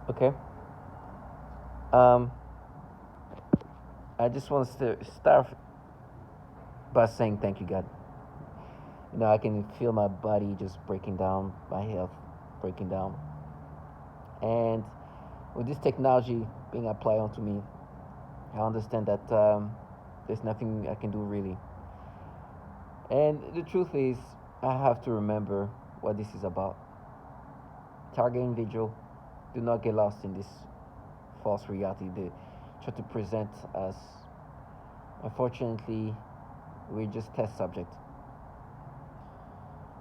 Okay. Um, I just want to start by saying thank you, God. I can feel my body just breaking down, my health breaking down, and with this technology being applied onto me, I understand that there's nothing I can do really. And the truth is, I have to remember what this is about. Target individual, do not get lost in this false reality they try to present us. Unfortunately, we're just test subjects.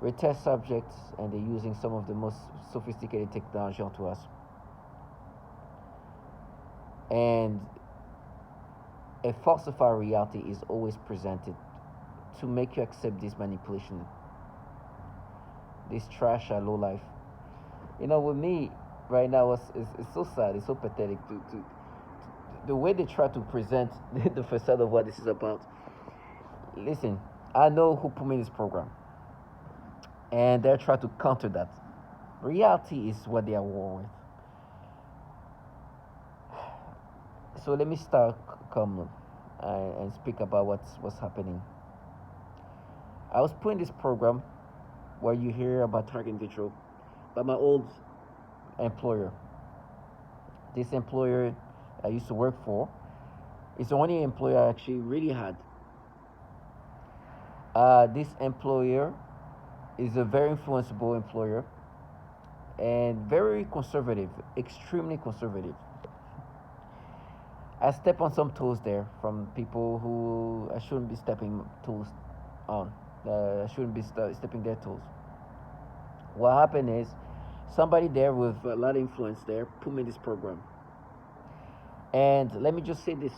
We're test subjects, and they're using some of the most sophisticated technology onto us. And a falsified reality is always presented to make you accept this manipulation, this trash or low life. With me right now, it's so sad, it's so pathetic to the way they try to present the facade of what this is about. Listen, I know who put me in this program, and they're trying to counter that. Reality is what they are war with. So let me start calmly and speak about what's happening. I was put in this program where you hear about target individual by my old employer. This employer I used to work for is the only employer I actually really had. This employer is a very influenceable employer and very conservative, extremely conservative. I step on some toes there from people who I shouldn't be stepping toes on. I shouldn't be stepping their toes. What happened is somebody there with a lot of influence there put me in this program. And let me just say this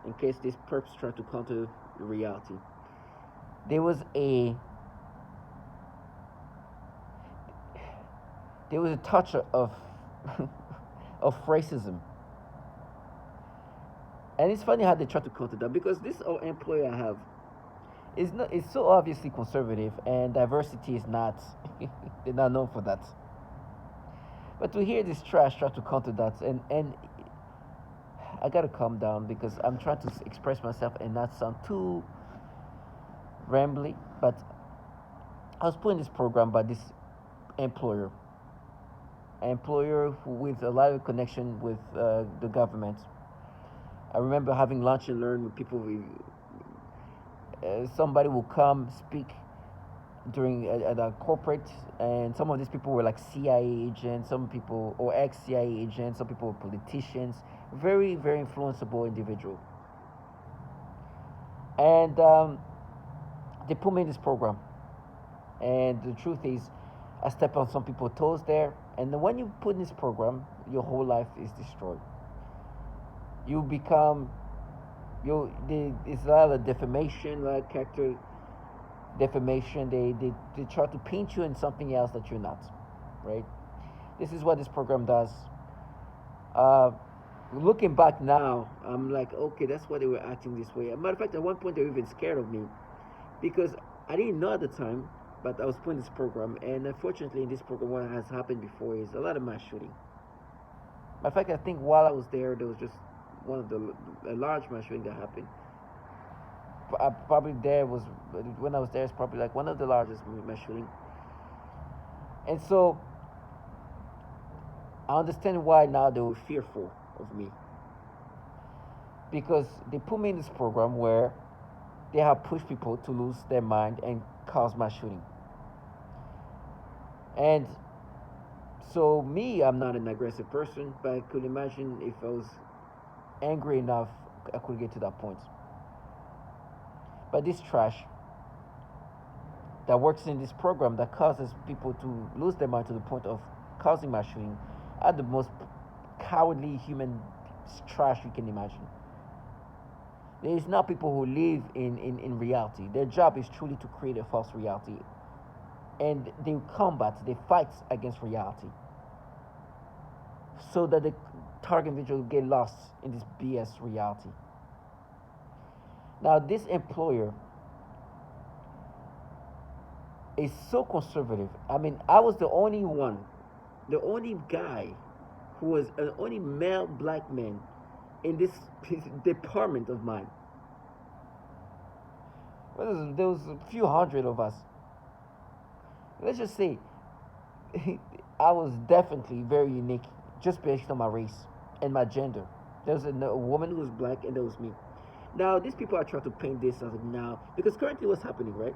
in case these perps try to counter the reality. There was a there was a touch of of racism. And it's funny how they try to counter that because this employer I have is not is so obviously conservative and diversity is not they're not known for that. But to hear this trash try to counter that and I gotta calm down because I'm trying to express myself and not sound too rambly. But I was put in this program by this employer, an employer who, with a lot of connection with the government. I remember having lunch and learn with people. Somebody will come speak during at a corporate, and some of these people were like CIA agents, some people or ex CIA agents, some people were politicians, very very influenceable individual. And they put me in this program, and the truth is, I step on some people's toes there. And then when you put in this program, your whole life is destroyed. You become it's a lot of defamation, like character defamation. They try to paint you in something else that you're not, right? This is what this program does. Uh, Looking back now, I'm like, okay, that's why they were acting this way. As a matter of fact, at one point they were even scared of me because I didn't know at the time, but I was put in this program, and unfortunately, in this program, what has happened before is a lot of mass shooting. Matter of fact, I think while I was there was just one of the a large mass shooting that happened. Probably there was when I was there, it's probably like one of the largest mass shooting. And so I understand why now they were fearful of me because they put me in this program where they have pushed people to lose their mind and cause mass shooting. And so me, I'm not an aggressive person, but I could imagine if I was angry enough, I could get to that point. But this trash that works in this program that causes people to lose their mind to the point of causing mass shooting are the most cowardly human trash you can imagine. There is not people who live in reality. Their job is truly to create a false reality. And they combat, they fight against reality. So that the target individual get lost in this BS reality. Now, this employer is so conservative. I mean, I was the only one, the only guy who was an only male black man in this department of mine. Well, there was a few hundred of us. Let's just say I was definitely very unique just based on my race and my gender. There was a woman who was black and there was me. Now, these people are trying to paint this as now, because currently what's happening, right?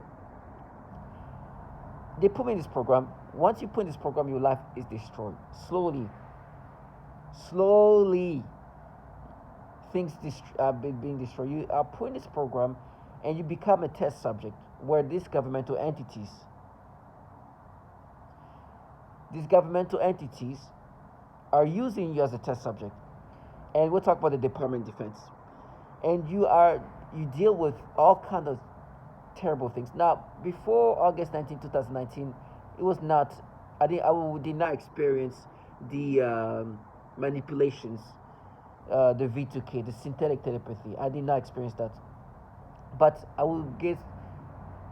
They put me in this program. Once you put in this program, your life is destroyed. Slowly. Slowly. Things are being destroyed. You are put in this program and you become a test subject where these governmental entities are using you as a test subject. And we'll talk about the Department of Defense. And you deal with all kind of terrible things. Now, before August 19, 2019, it was not. I did not experience the manipulations, the V2K, the synthetic telepathy. I did not experience that. But I will guess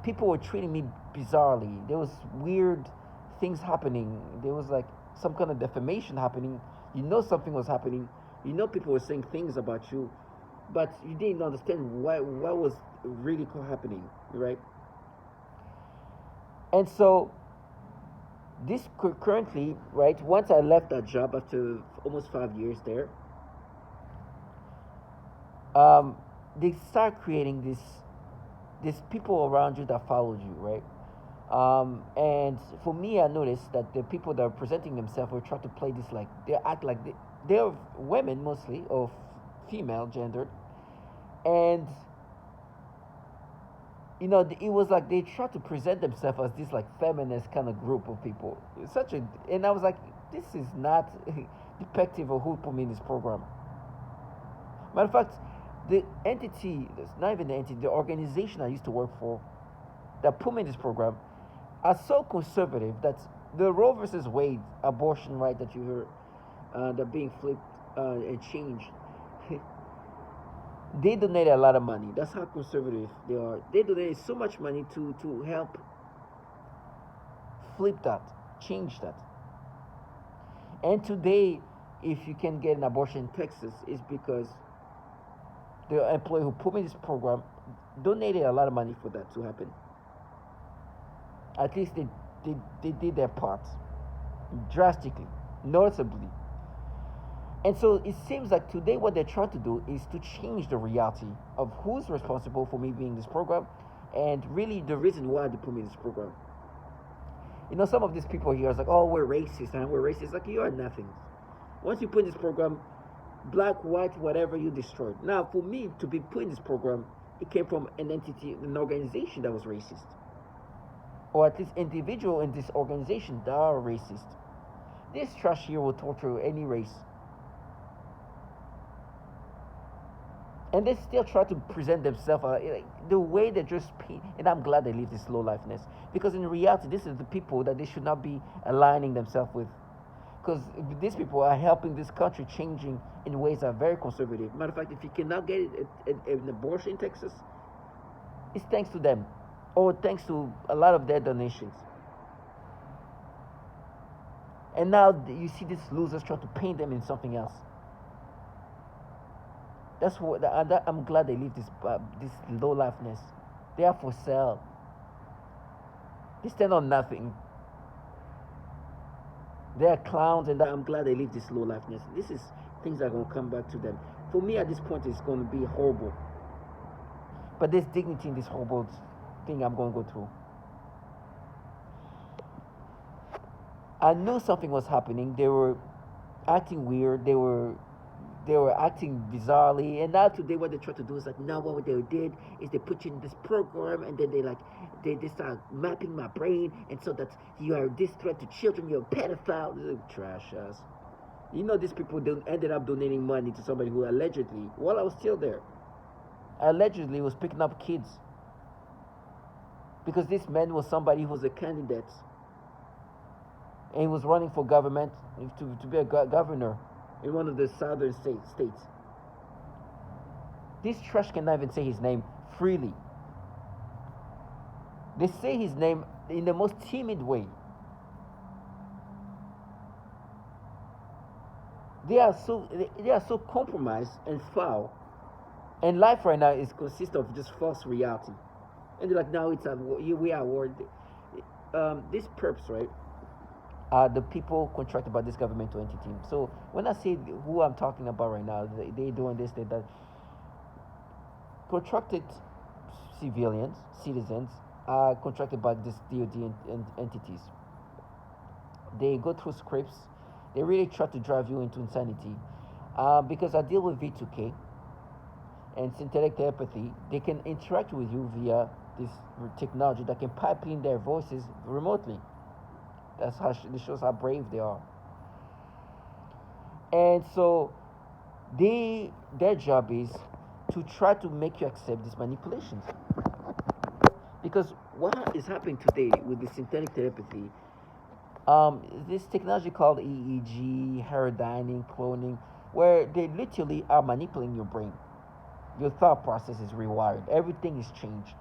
people were treating me bizarrely. There was weird things happening. There was like some kind of defamation happening. You know something was happening. You know people were saying things about you, but you didn't understand what was really happening, right? And so this currently, right? Once I left that job after almost 5 years there, they start creating these people around you that followed you, right? And for me, I noticed that the people that are presenting themselves were trying to play this like they act like they're women mostly or female gendered, and it was like they tried to present themselves as this like feminist kind of group of people. It's and I was like, this is not depictive of who put me in this program. Matter of fact, the entity, it's not even the entity, the organization I used to work for that put me in this program are so conservative that the Roe versus Wade abortion right that you heard that being flipped and changed, they donated a lot of money. That's how conservative they are. They donated so much money to help flip that, change that. And today, if you can get an abortion in Texas, it's because the employee who put me in this program donated a lot of money for that to happen. At least they did their part drastically, noticeably. And so it seems like today what they're trying to do is to change the reality of who's responsible for me being in this program and really the reason why they put me in this program. Some of these people here are like, oh, we're racist and we're racist. Like, you are nothing. Once you put in this program, black, white, whatever, you destroyed. Now, for me to be put in this program, it came from an entity, an organization that was racist. Or at least individual in this organization that are racist. This trash here will torture any race. And they still try to present themselves the way they just paint. And I'm glad they live this low lifeness. Because in reality, this is the people that they should not be aligning themselves with. Because these people are helping this country changing in ways that are very conservative. Matter of fact, if you cannot get an abortion in Texas, it's thanks to them. Or thanks to a lot of their donations. And now you see these losers trying to paint them in something else. That's what I'm glad they live this low lifeness. They are for sale. They stand on nothing. They are clowns, and I'm glad they live this low lifeness. This is things that are going to come back to them. For me, at this point, it's going to be horrible. But there's dignity in this horrible thing I'm going to go through. I knew something was happening. They were acting weird. They were acting bizarrely, and now today what they try to do is like, now what they did is they put you in this program, and then they start mapping my brain, and so that you are this threat to children, you're a pedophile. Trash ass. These people ended up donating money to somebody who allegedly, while I was still there, allegedly was picking up kids, because this man was somebody who was a candidate, and he was running for government to be a governor in one of the southern states. This trash cannot even say his name freely. They say his name in the most timid way. they are so compromised and foul, and life right now is consists of just false reality. And they're like, now it's a we are war. These perps, right, are the people contracted by this governmental entity. So when I say who I'm talking about right now, they doing this, they that contracted civilians, citizens are contracted by this DoD entities. They go through scripts. They really try to drive you into insanity. Because I deal with V2K and synthetic telepathy, they can interact with you via this technology that can pipe in their voices remotely. That's how this shows how brave they are. And so their job is to try to make you accept these manipulations. Because what is happening today with the synthetic telepathy, this technology called EEG, herodizing, cloning, where they literally are manipulating your brain. Your thought process is rewired. Everything is changed.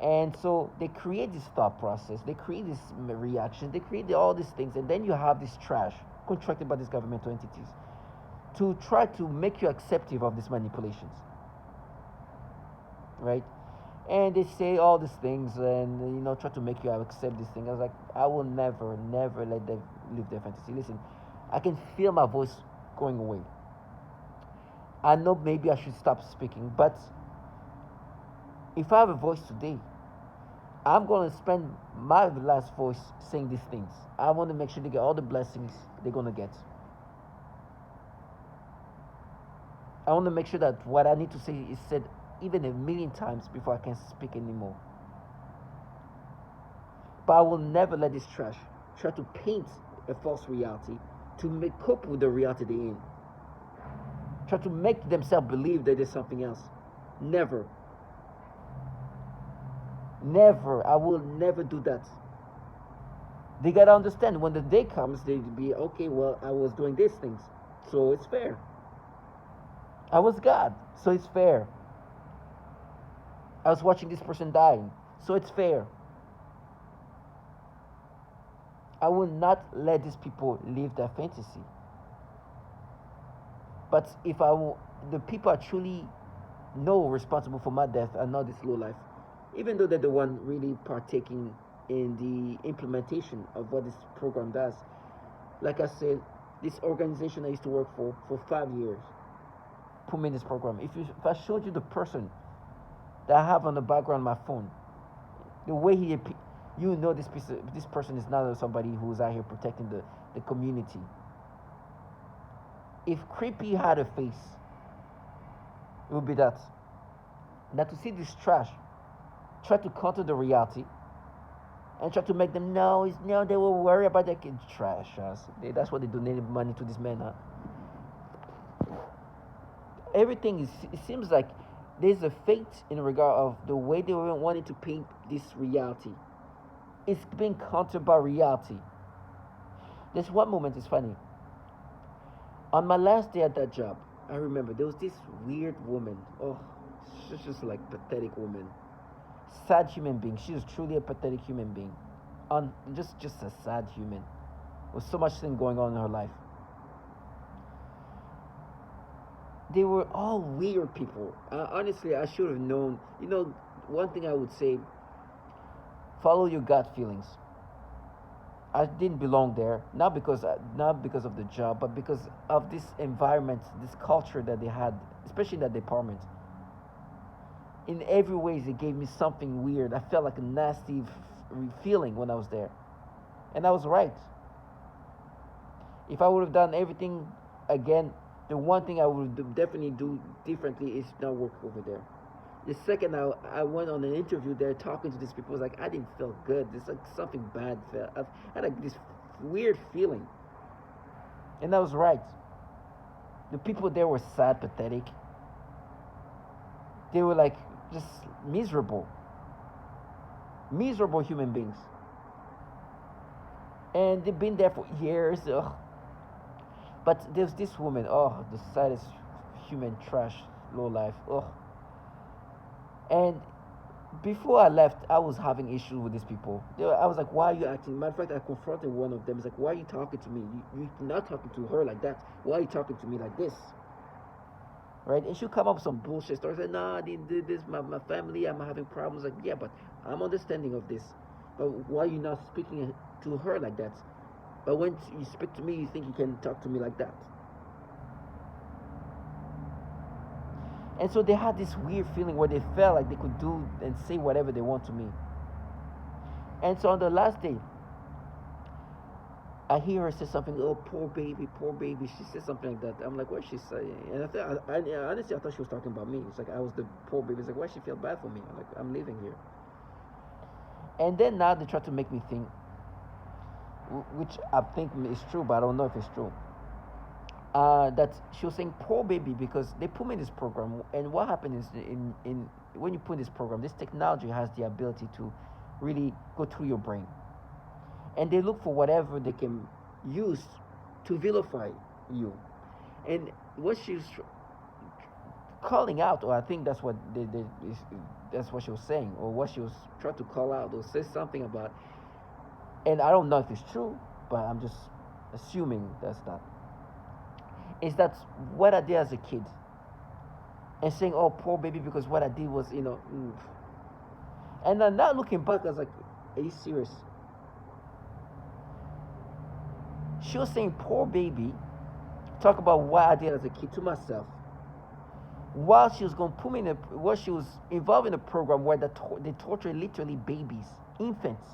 And so they create this thought process, they create this reaction, they create all these things, and then you have this trash contracted by these governmental entities to try to make you acceptive of these manipulations, right? And they say all these things and try to make you accept this thing. I was like, I will never, never let them live their fantasy. Listen, I can feel my voice going away. I know maybe I should stop speaking, but if I have a voice today, I'm going to spend my last voice saying these things. I want to make sure they get all the blessings they're going to get. I want to make sure that what I need to say is said even a million times before I can speak anymore. But I will never let this trash try to paint a false reality to make cope with the reality they're in. Try to make themselves believe that there's something else. Never. Never. I will never do that. They gotta understand when the day comes, they'd be okay. Well, I was doing these things, so it's fair. I was God, so it's fair. I was watching this person dying, so it's fair. I will not let these people live their fantasy. But if the people I truly know responsible for my death are not this low life, even though they're the one really partaking in the implementation of what this program does. Like I said, this organization I used to work for 5 years put me in this program. If I showed you the person that I have on the background of my phone, the way this person is not somebody who's out here protecting the community. If Creepy had a face, it would be that. Now to see this trash try to counter the reality and try to make them know they will worry about their kids. Trash us. That's what they donated money to this man. Huh? Everything it seems like there's a fate in regard of the way they were wanting to paint this reality. It's being countered by reality. This one moment is funny. On my last day at that job, I remember there was this weird woman. Oh, she's just like pathetic woman. Sad human being. She was truly a pathetic human being. Just a sad human. With so much thing going on in her life. They were all weird people. Honestly, I should have known. One thing I would say: follow your gut feelings. I didn't belong there, not because of the job, but because of this environment, this culture that they had, especially in that department. In every way, it gave me something weird. I felt like a nasty feeling when I was there, and I was right. If I would have done everything again, the one thing I would definitely do differently is not work over there. The second I went on an interview there talking to these people, I was like, I didn't feel good. There's like something bad. I had like this weird feeling. And I was right. The people there were sad, pathetic. They were like just miserable. Miserable human beings. And they've been there for years. Ugh. But there's this woman, the saddest human trash, low life. Ugh. And Before I left, I was having issues with these people. I was like, why are you acting? Matter of fact, I confronted one of them. It's like, why are you talking to me? You're not talking to her like that. Why are you talking to me like this? Right? And she'll come up with some bullshit story. Say, nah, I didn't do this. My family, I'm having problems. Like, yeah, but I'm understanding of this. But why are you not speaking to her like that? But when you speak to me, you think you can talk to me like that. And so they had this weird feeling where they felt like they could do and say whatever they want to me. And so on the last day, I hear her say something, oh, poor baby, poor baby. She said something like that. I'm like, what she saying? And honestly, I thought she was talking about me. It's like I was the poor baby. It's like, why she feel bad for me? I'm like, I'm living here. And then now they try to make me think, which I think is true, but I don't know if it's true. That she was saying poor baby because they put me in this program, and what happened is in when you put in this program, this technology has the ability to really go through your brain, and they look for whatever they can use to vilify you. And what she's calling out, or I think that's what that's what she was saying, or what she was trying to call out or say something about, and I don't know if it's true, but I'm just assuming that's that. Is that what I did as a kid, and saying, "Oh, poor baby," because what I did was, And then now looking back, I was like, "Are you serious?" She was saying, "Poor baby," talk about what I did as a kid to myself, while she was going to put me in while she was involved in a program where they torture literally babies, infants,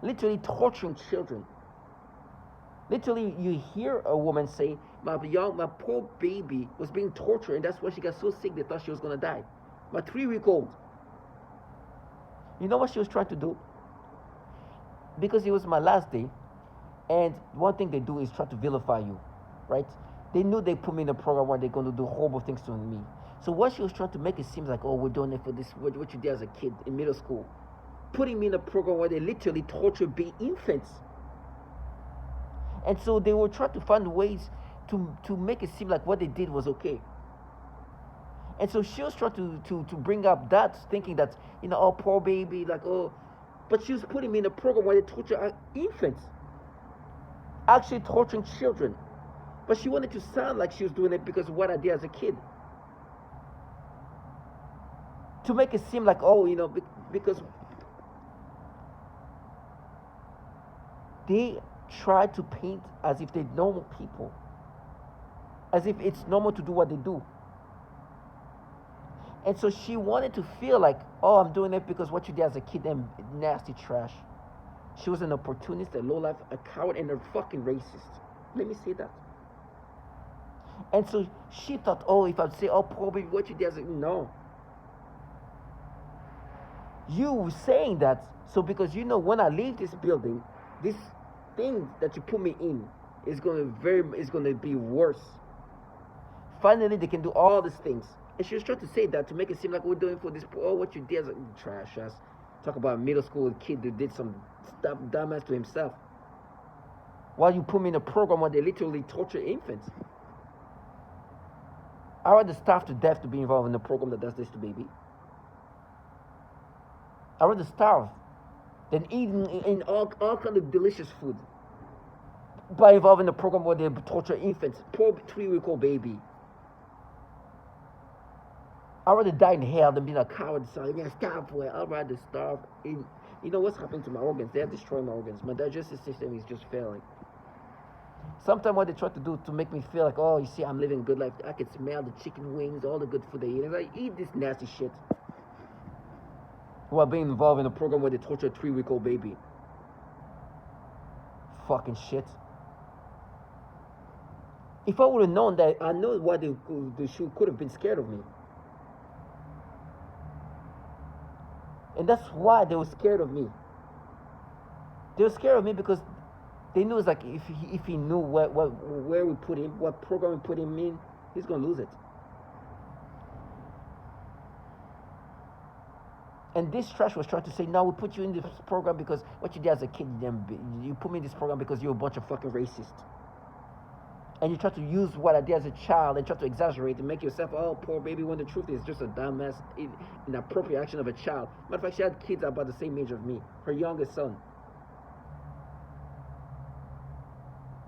literally torturing children. Literally, you hear a woman say, my poor baby was being tortured, and that's why she got so sick they thought she was going to die. My 3-week-old. You know what she was trying to do? Because it was my last day, and one thing they do is try to vilify you, right? They knew they put me in a program where they're going to do horrible things to me. So what she was trying to make it seem like, oh, we're doing it for this, what you did as a kid in middle school. Putting me in a program where they literally torture infants. And so they were trying to find ways to make it seem like what they did was okay. And so she was trying to bring up that, thinking that, oh, poor baby, like, oh. But she was putting me in a program where they torture infants. Actually torturing children. But she wanted to sound like she was doing it because of what I did as a kid. To make it seem like, oh, because they try to paint as if they're normal people, as if it's normal to do what they do. And so she wanted to feel like, oh, I'm doing it because what you did as a kid, and nasty trash. She was an opportunist, a lowlife, a coward, and a fucking racist. Let me say that. And so she thought, oh, if I'd say, oh, poor baby, what you did as a... No. You saying that, so because when I leave this building, this thing that you put me in is going to be worse. Finally, they can do all these things. And she was trying to say that to make it seem like we're doing for this. Oh, what you did as a trash ass. Talk about a middle school kid who did some stuff dumbass to himself. While you put me in a program where they literally torture infants. I rather starve to death to be involved in a program that does this to baby. I rather starve than eating in all kind of delicious food by involving a program where they torture infants, poor 3-week-old baby. I'd rather die in hell than being a coward. So I'm gonna starve for it. I'd rather starve in. What's happening to my organs? They're destroying my organs. My digestive system is just failing. Sometimes what they try to do to make me feel like, oh, you see, I'm living a good life. I can smell the chicken wings, all the good food they eat. And I eat this nasty shit. While being involved in a program where they torture a 3-week-old baby. Fucking shit. If I would have known that, I know why they could have been scared of me. And that's why they were scared of me. They were scared of me because they knew it's like if he knew where we put him, what program we put him in, he's gonna lose it. And this trash was trying to say, no, we put you in this program because what you did as a kid, you put me in this program because you're a bunch of fucking racists. and you try to use what I did as a child and try to exaggerate and make yourself, oh, poor baby, when the truth is just a dumbass, inappropriate action of a child. Matter of fact, she had kids about the same age of me, her youngest son.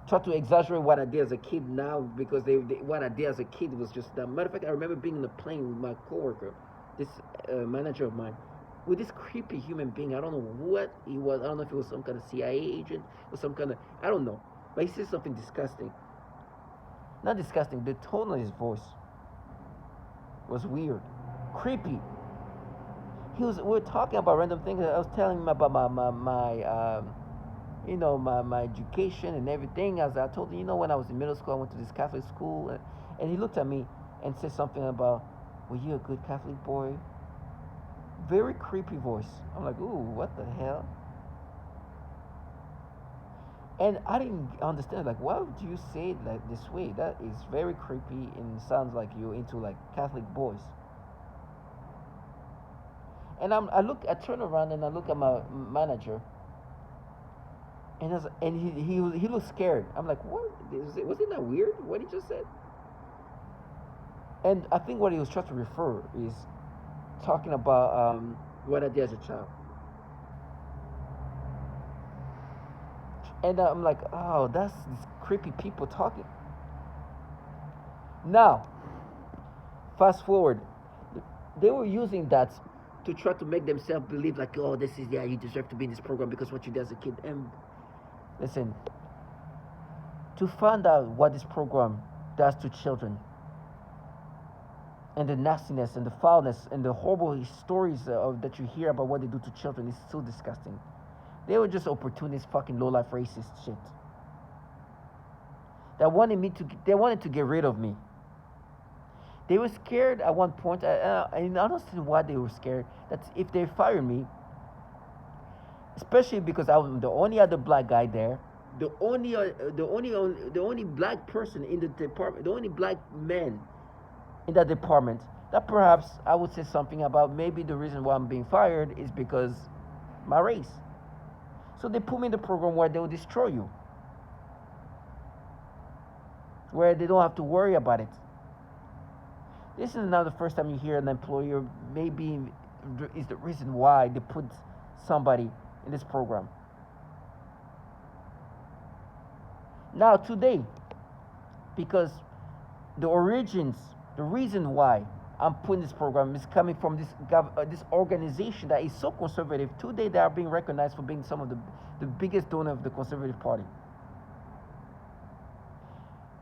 Try to exaggerate what I did as a kid now because what I did as a kid was just that. Matter of fact, I remember being in a plane with my coworker, this manager of mine, with this creepy human being. I don't know what he was. I don't know if he was some kind of CIA agent or some kind of, I don't know. But he said something disgusting. Not disgusting, the tone of his voice was weird, creepy. We were talking about random things. I was telling him about my education and everything. As I told him, when I was in middle school, I went to this Catholic school, and he looked at me and said something about, "Were you a good Catholic boy?" Very creepy voice. I'm like, ooh, what the hell? And I didn't understand, like, why would you say it like this way? That is very creepy and sounds like you're into like Catholic boys. And I turn around and I look at my manager, and he looked scared. I'm like, what? Wasn't that weird? What he just said? And I think what he was trying to refer is talking about what I did as a child. And I'm like, oh, that's these creepy people talking. Now, fast forward, they were using that to try to make themselves believe like, oh, this is, yeah, you deserve to be in this program because what you did as a kid. And listen, to find out what this program does to children, and the nastiness and the foulness and the horrible stories that you hear about what they do to children is so disgusting. They were just opportunist, fucking low-life racist shit. They wanted to get rid of me. They were scared at one point. I don't understand why they were scared. That if they fired me, especially because I was the only other black guy there, the only black person in the department, the only black man in that department, that perhaps I would say something about maybe the reason why I'm being fired is because my race. So they put me in the program where they will destroy you, where they don't have to worry about it. This is not the first time you hear an employer maybe is the reason why they put somebody in this program. Now today, because the reason why I'm putting this program is coming from this organization that is so conservative. Today they are being recognized for being some of the biggest donor of the Conservative Party.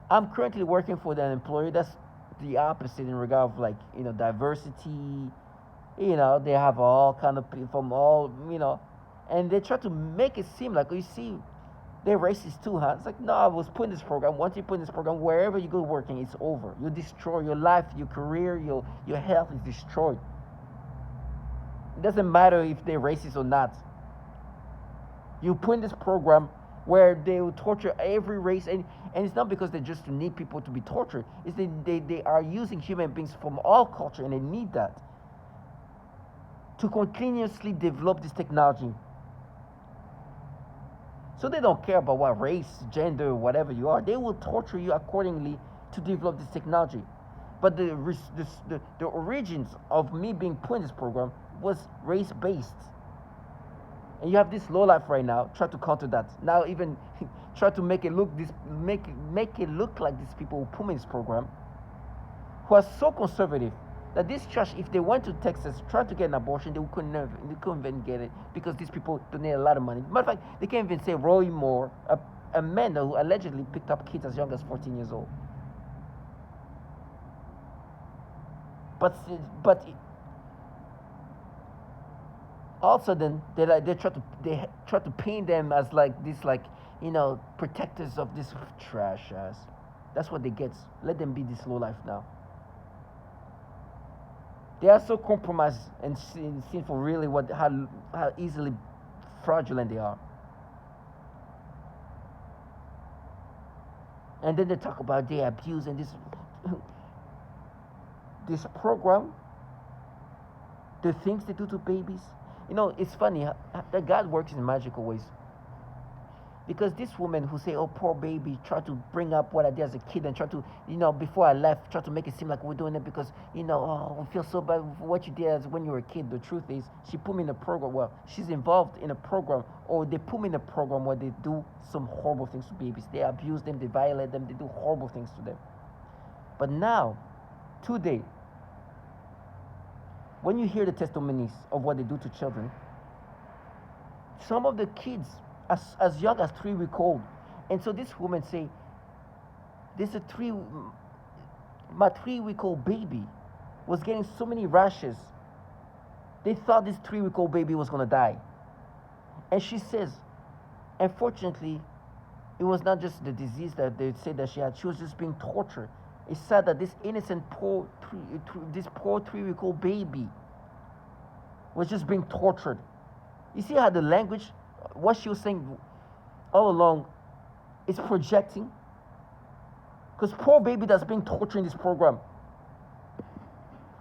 I'm currently working for an employer that's the opposite in regard of like, diversity. They have all kind of people from all, and they try to make it seem like, you see, they're racist too, huh? It's like, no, I was put in this program. Once you put in this program, wherever you go working, it's over. You destroy your life, your career, your health is destroyed. It doesn't matter if they're racist or not. You put in this program where they will torture every race, and it's not because they just need people to be tortured. It's they are using human beings from all culture, and they need that to continuously develop this technology. So they don't care about what race, gender, whatever you are. They will torture you accordingly to develop this technology. But the origins of me being put in this program was race-based. And you have this low life right now. Try to counter that. Now even try to make it look like these people who put me in this program, who are so conservative, that this church, if they went to Texas, tried to get an abortion, they couldn't even get it because these people donate a lot of money. Matter of fact, they can't even say Roy Moore, a man who allegedly picked up kids as young as 14 years old. But all of a sudden they try to paint them as like this, protectors of this trash ass. That's what they get. Let them be this low life now. They are so compromised and sinful, really, how easily fraudulent they are. And then they talk about their abuse and this program, the things they do to babies. It's funny that God works in magical ways. Because this woman who say, "Oh, poor baby," try to bring up what I did as a kid and try to, before I left, try to make it seem like we're doing it because, oh, we feel so bad for what you did as when you were a kid. The truth is, she put me in a program. Well, she's involved in a program, or they put me in a program where they do some horrible things to babies. They abuse them, they violate them, they do horrible things to them. But now, today, when you hear the testimonies of what they do to children, some of the kids as young as 3 weeks old, and so this woman say, "This my 3 week old baby was getting so many rashes. They thought this 3 week old baby was gonna die." And she says, unfortunately, it was not just the disease that they said that she had. She was just being tortured. It's sad that this innocent poor 3 week old baby was just being tortured. You see how the language, what she was saying all along, is projecting? Because poor baby that's being tortured in this program.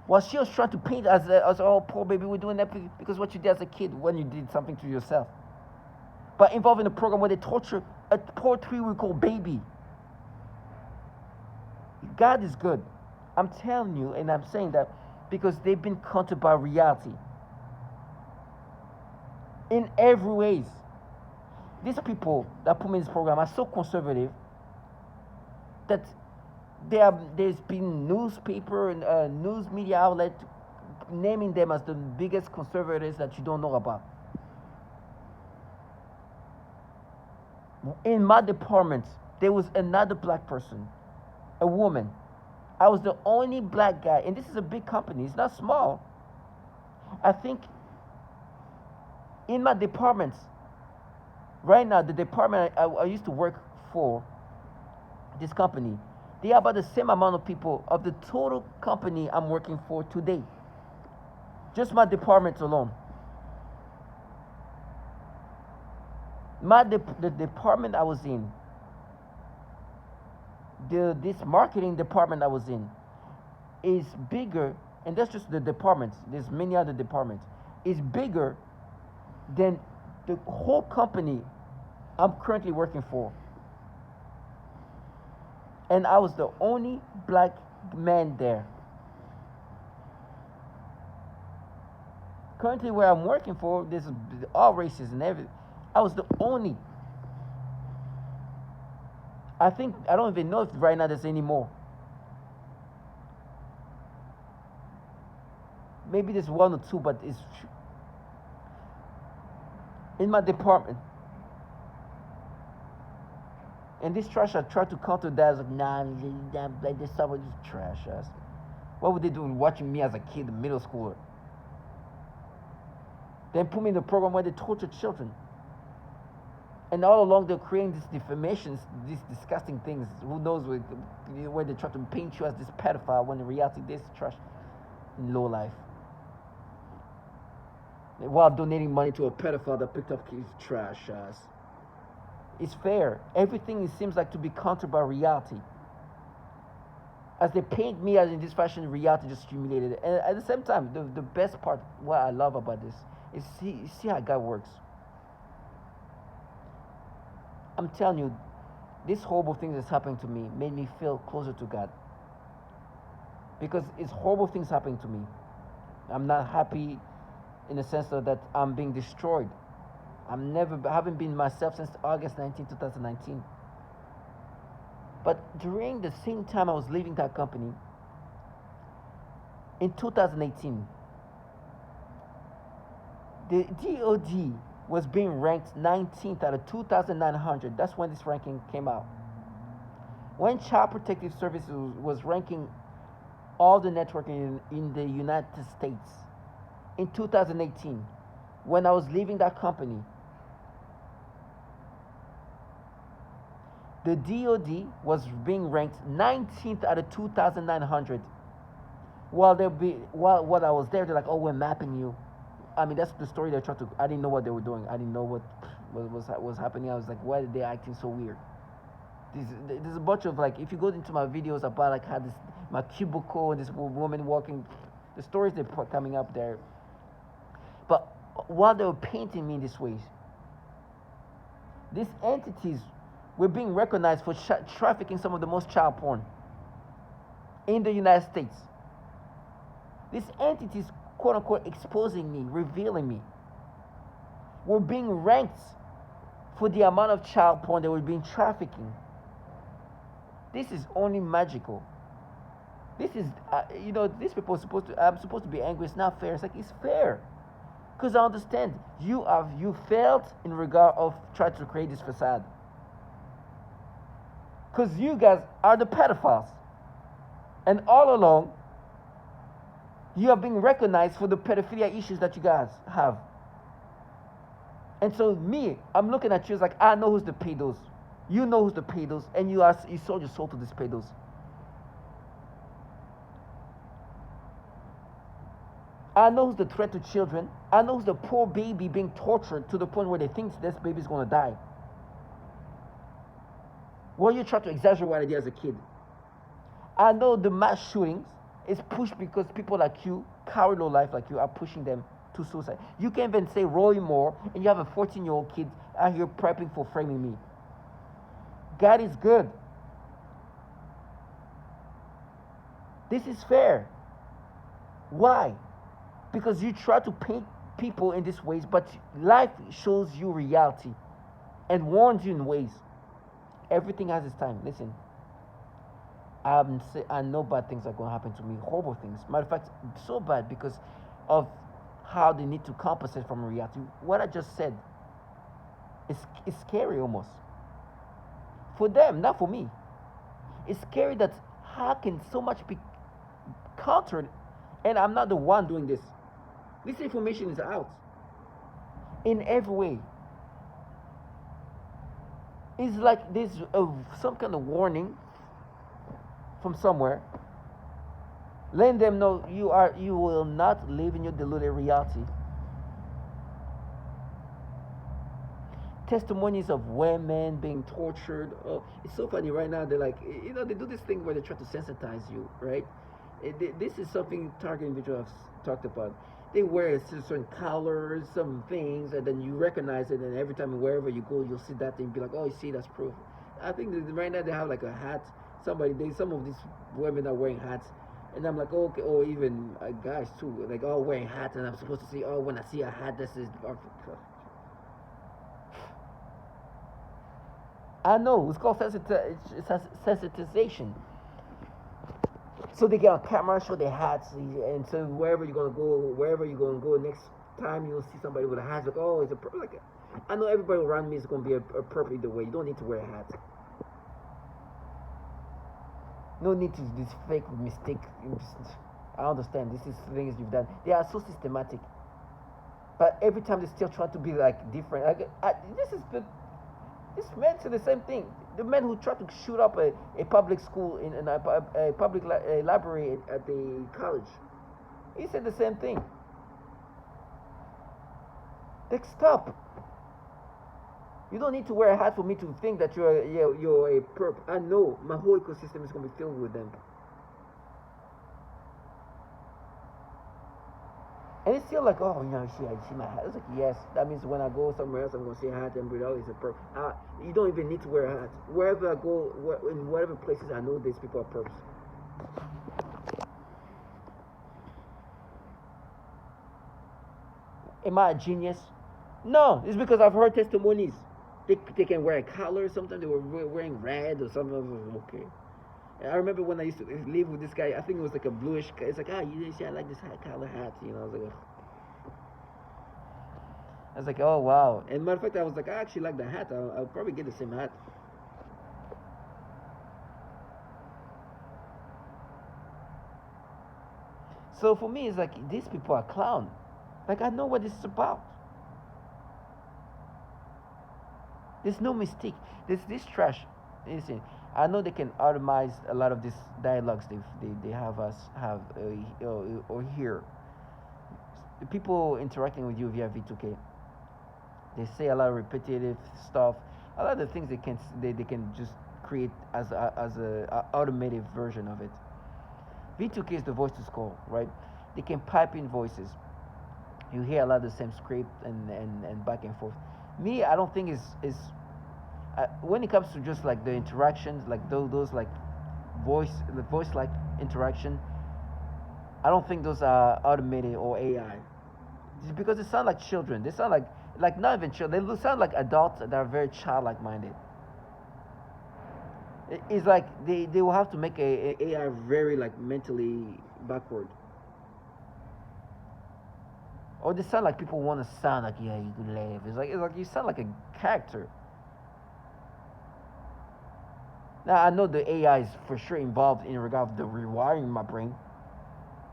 While she was trying to paint as oh, poor baby, we're doing that because what you did as a kid when you did something to yourself. But involved in a program where they torture a poor 3 week old baby. God is good. I'm telling you, and I'm saying that because they've been counted by reality. In every ways. These people that put me in this program are so conservative that there's been newspaper and news media outlet naming them as the biggest conservatives that you don't know about. In my department, there was another black person, a woman. I was the only black guy, and this is a big company. It's not small. I think in my department, right now, the department I used to work for, this company, they are about the same amount of people of the total company I'm working for today. Just my department alone. The department I was in, this marketing department I was in, is bigger, and that's just the departments. There's many other departments. Is bigger than the whole company I'm currently working for. And I was the only black man there. Currently where I'm working for, there's all races and everything. I was the only. I don't even know if right now there's any more. Maybe there's one or two, but it's in my department. And this trash, I tried to counter that. I was like, nah, like this stuff was just trash ass. What would they do watching me as a kid, a middle schooler? Then put me in the program where they torture children. And all along they're creating these defamations, these disgusting things. Who knows where they try to paint you as this pedophile when in reality this trash in low life. While donating money to a pedophile that picked up his trash ass. It's fair. Everything seems like to be countered by reality. As they paint me as in this fashion, reality just humiliated. And at the same time, the best part, what I love about this, is see how God works. I'm telling you, this horrible thing that's happening to me made me feel closer to God. Because it's horrible things happening to me. I'm not happy in the sense of that I'm being destroyed. Haven't been myself since August 19, 2019. But during the same time I was leaving that company, in 2018, the DOD was being ranked 19th out of 2,900. That's when this ranking came out. When Child Protective Services was ranking all the networking in the United States in 2018, when I was leaving that company, the DOD was being ranked 19th out of 2,900. While I was there, they're like, "Oh, we're mapping you." I mean, that's the story they tried to. I didn't know what they were doing. I didn't know what was happening. I was like, why are they acting so weird? There's a bunch of like, if you go into my videos about like how my cubicle and this woman walking, the stories they're coming up there. But while they were painting me in this way, These entities were being recognized for trafficking some of the most child porn in the United States. These entities, quote unquote, exposing me, revealing me, were being ranked for the amount of child porn they were being trafficking. This is only magical. This is, these people are supposed to, I'm supposed to be angry. It's not fair. It's like, it's fair. Because I understand you failed in regard of trying to create this facade. Because you guys are the pedophiles. And all along, you are being recognized for the pedophilia issues that you guys have. And so I'm looking at you as like, I know who's the pedos. You know who's the pedos, and you sold your soul to these pedos. I know who's the threat to children. I know who's the poor baby being tortured to the point where they think this baby's gonna die. Well, you try to exaggerate what I did as a kid. I know the mass shootings is pushed because people like you, coward low life like you, are pushing them to suicide. You can't even say Roy Moore, and you have a 14-year-old kid out here prepping for framing me. God is good. This is fair. Why? Because you try to paint people in these ways, but life shows you reality and warns you in ways. Everything has its time. Listen, I know bad things are going to happen to me, horrible things. Matter of fact, so bad because of how they need to compensate from reality. What I just said is scary almost. For them, not for me. It's scary that how can so much be countered, and I'm not the one doing this. This information is out in every way. It's like there's some kind of warning from somewhere, letting them know you will not live in your deluded reality. Testimonies of women being tortured. Oh, it's so funny right now. They're like, they do this thing where they try to sensitize you, right? This is something target individuals have talked about. They wear certain colors, some things, and then you recognize it, and every time wherever you go, you'll see that thing, be like, oh, you see, that's proof. I think that right now they have like a hat. Some of these women are wearing hats, and I'm like, oh, okay, or even guys too, like all wearing hats, and I'm supposed to see, oh, when I see a hat, this is. I know, it's called sensitization. So they get on camera, show their hats, and so wherever you're gonna go next time, you'll see somebody with a hat. Like, oh, it's a perp. Like, I know everybody around me is gonna be a perp either way. You don't need to wear a hat. No need to do this fake mistake. I understand. This is things you've done. They are so systematic, but every time they still try to be like different. This men say the same thing. The men who tried to shoot up a public school in a public library at the college, he said the same thing. Like, stop. You don't need to wear a hat for me to think that you're a perp. I know my whole ecosystem is going to be filled with them. And it's still like, oh, I see my hat. It's like, yes, that means when I go somewhere else, I'm going to see a hat and breathe out. It's a perp. You don't even need to wear a hat. Wherever I go, in whatever places I know, these people are perps. Am I a genius? No, it's because I've heard testimonies. They can wear a collar. Sometimes they were wearing red or something. Okay. And I remember when I used to live with this guy. I think it was like a bluish. It's like, you see, I like this collar hat. I was like, oh wow. And matter of fact, I was like, I actually like the hat. I'll probably get the same hat. So for me, it's like these people are clown. Like, I know what this is about. There's no mistake. This trash. Listen, I know they can automize a lot of these dialogues they have us have or hear. The people interacting with you via V2K, they say a lot of repetitive stuff. A lot of the things they can just create as a automated version of it. V2K is the voice to skull, right? They can pipe in voices. You hear a lot of the same script and back and forth. Me, I don't think is When it comes to just like the interactions, like those like the voice like interaction, I don't think those are automated or AI. It's because they sound like children. They sound like not even children. They sound like adults that are very childlike minded. It's like they will have to make a AI very like mentally backward. Or they sound like people want to sound like, yeah, you could laugh. It's like you sound like a character. Now I know the AI is for sure involved in regard to the rewiring my brain.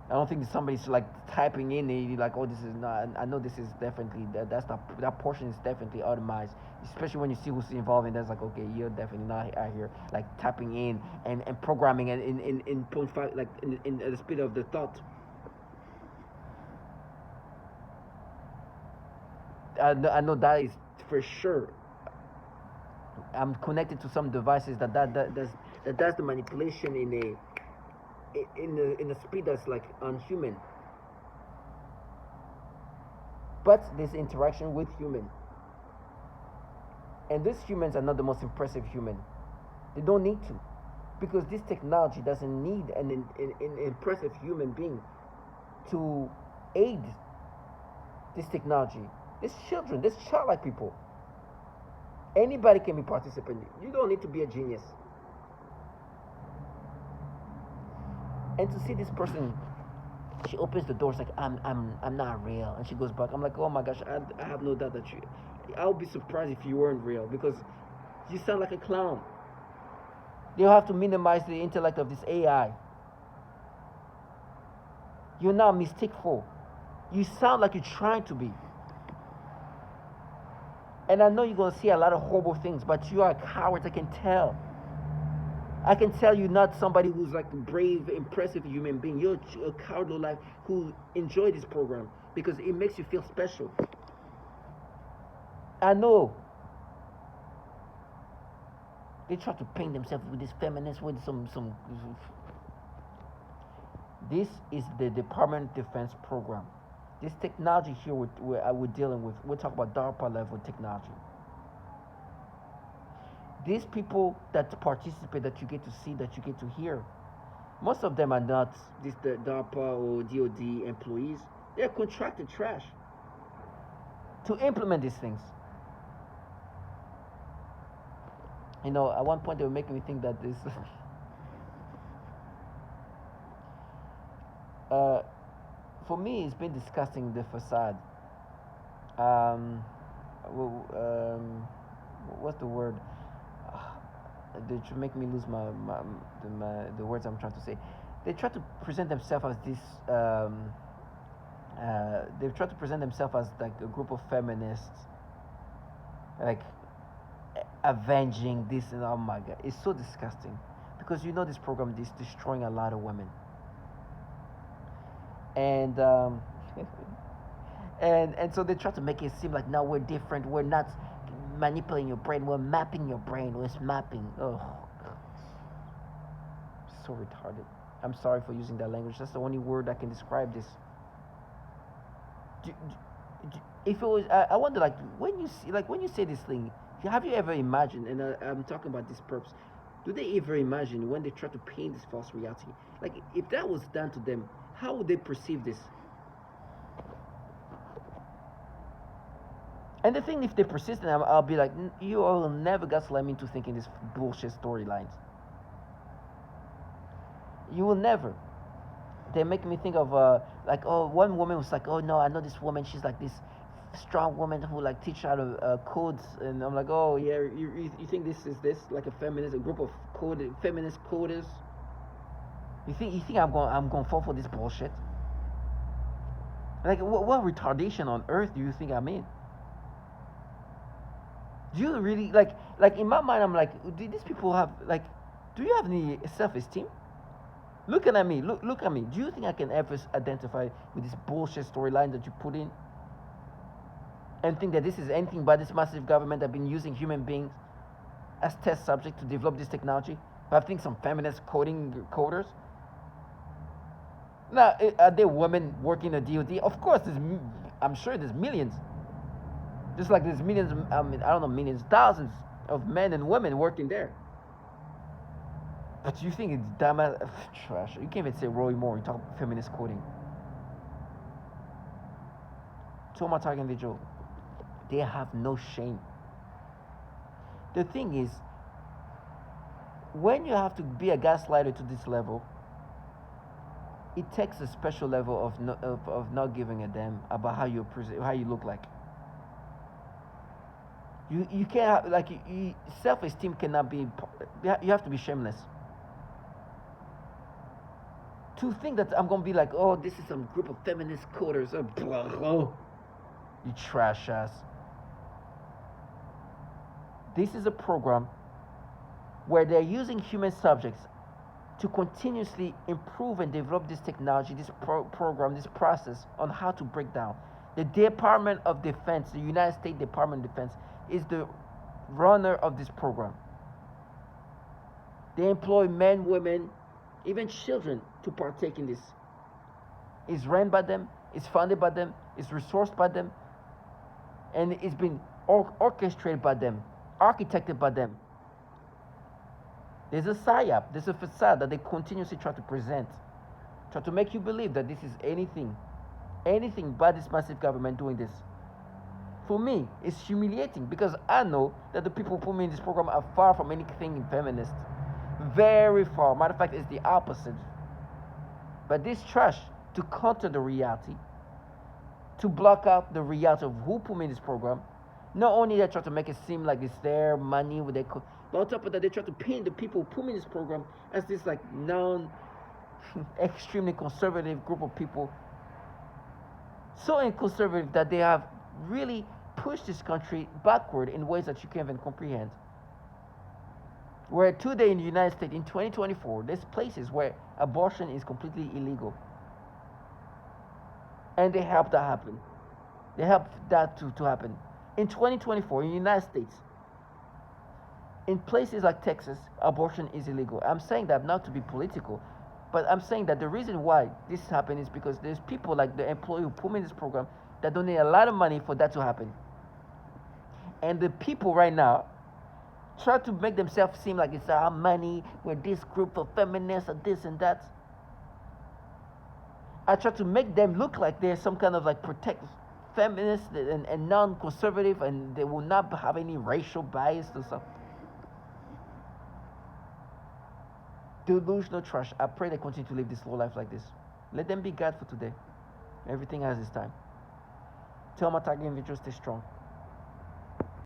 I don't think somebody's like typing in like, oh, this is not. I know this is definitely that's not, that portion is definitely automized. Especially when you see who's involved in that's like, okay, you're definitely not out here like tapping in and programming and in point five like in the speed of the thought. I know that is for sure. I'm connected to some devices that does the manipulation in a speed that's like unhuman. But there's interaction with human, and these humans are not the most impressive human. They don't need to, because this technology doesn't need an impressive human being to aid this technology. These children, these childlike people, anybody can be participating. You don't need to be a genius. And to see this person, she opens the door. It's like, I'm not real, and she goes back. I'm like, oh my gosh, I have no doubt that you. I would be surprised if you weren't real, because you sound like a clown. They'll have to minimize the intellect of this AI. You're not mistakeful. You sound like you're trying to be. And I know you're gonna see a lot of horrible things, but you are a coward. I can tell. I can tell you're not somebody who's like a brave, impressive human being. You're a coward life who enjoy this program because it makes you feel special. I know. They try to paint themselves with this feminist, with some. This is the Department of Defense program. This technology here we're dealing with, we're talking about DARPA level technology. These people that participate, that you get to see, that you get to hear, most of them are not the DARPA or DOD employees. They're contracted trash to implement these things. You know, at one point they were making me think that this. For me, it's been discussing the facade. Um, what's the word? They should make me lose the words I'm trying to say. They try to present themselves as this. They try to present themselves as like a group of feminists, like avenging this, and oh my god, it's so disgusting, because you know this program is destroying a lot of women. And and so they try to make it seem like, no, we're different, we're not manipulating your brain, we're mapping your brain, we're mapping. Oh, so retarded. I'm sorry for using that language. That's the only word I can describe this. If it was, I wonder, like, when you say this thing, have you ever imagined? And I'm talking about these perps. Do they ever imagine when they try to paint this false reality? Like, if that was done to them, how would they perceive this? And the thing, if they persist, and I'll be like, you will never gaslight me into thinking this bullshit storylines. You will never. They make me think of like, oh, one woman was like, oh no, I know this woman. She's like this strong woman who like teach how to codes, and I'm like, oh yeah, you think this is like a group of feminist coders? You think I'm going to fall for this bullshit? Like, what retardation on earth do you think I'm in? Do you really like in my mind? I'm like, do these people have like, do you have any self-esteem? Looking at me, look at me. Do you think I can ever identify with this bullshit storyline that you put in, and think that this is anything but this massive government that have been using human beings as test subject to develop this technology? I think some feminist coders. Now, are there women working at DOD? Of course, I'm sure there's millions. Just like there's millions, I mean, I don't know, millions, thousands of men and women working there. But you think it's damn trash. You can't even say Roy Moore. You talk feminist coding. Toma Target individual. They have no shame. The thing is, when you have to be a gaslighter to this level, it takes a special level of not giving a damn about how you how you look like. You can't have, like self-esteem cannot be. You have to be shameless. To think that I'm gonna be like, oh, this is some group of feminist coders, oh, you trash ass. This is a program where they're using human subjects to continuously improve and develop this technology, this program, this process on how to break down. The Department of Defense, the United States Department of Defense, is the runner of this program. They employ men, women, even children to partake in this. It's ran by them, it's funded by them, it's resourced by them, and it's been orchestrated by them, architected by them. There's a psyop, there's a facade that they continuously try to present, try to make you believe that this is anything but this massive government doing this. For me, it's humiliating because I know that the people who put me in this program are far from anything feminist. Very far. Matter of fact, it's the opposite. But this trash, to counter the reality, to block out the reality of who put me in this program, not only they try to make it seem like it's their money, but on top of that, they try to paint the people who put me in this program as this like extremely conservative group of people. So conservative that they have really pushed this country backward in ways that you can't even comprehend. Where today in the United States, in 2024, there's places where abortion is completely illegal. And they help that happen. They help that to happen. In 2024, in the United States, in places like Texas, abortion is illegal. I'm saying that not to be political, but I'm saying that the reason why this happened is because there's people like the employee who put me in this program that donate a lot of money for that to happen. And the people right now try to make themselves seem like it's our money, we're this group of feminists and this and that. I try to make them look like they're some kind of like protect feminists and non-conservative, and they will not have any racial bias or something. Delusional trash. I pray they continue to live this low life like this. Let them be God for today. Everything has its time. Tell my target individuals stay strong.